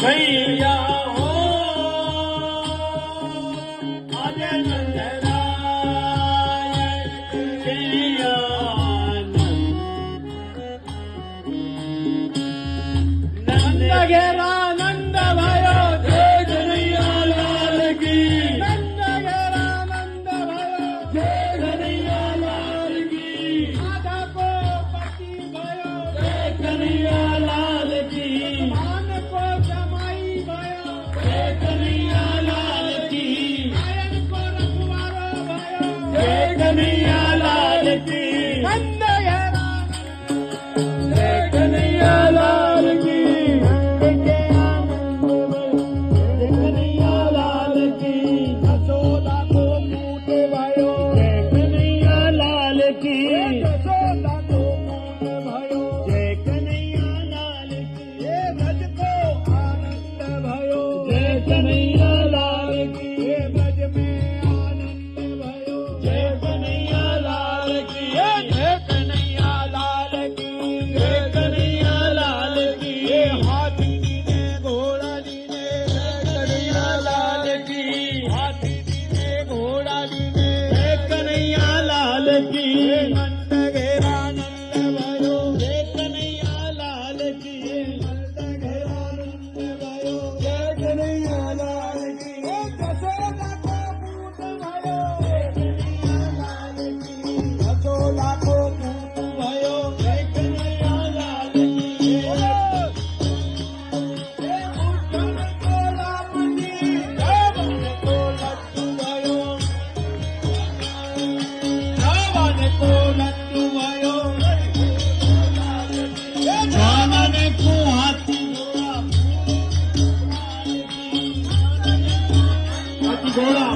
मैया हो आजा नंदराय कन्हैया नंद घेरा नंद भयो जय कन्हैया लाल की नंद घेरा नंद भयो जय कन्हैया लाल की आधा को पति भयो जय कन्हैया लाल की मान को जमाई भयो जय कन्हैया लाल की आयन को रखवारो भयो जय कन्हैया लाल की नंद घेरा जय कन्हैया लाल की कन्हैया लाल की ब्रज में आनंद भयो जय कन्हैया लाल की जय कन्हैया लाल की जय कन्हैया लाल की हाथी ने घोड़ा ने कन्हैया लाल की हाथी ने घोड़ा ने जय कन्हैया लाल की नंद घेरा नंद भयो जय कन्हैया लाल की नंद घेरा नंद भयो जय कन्हैया घोड़ा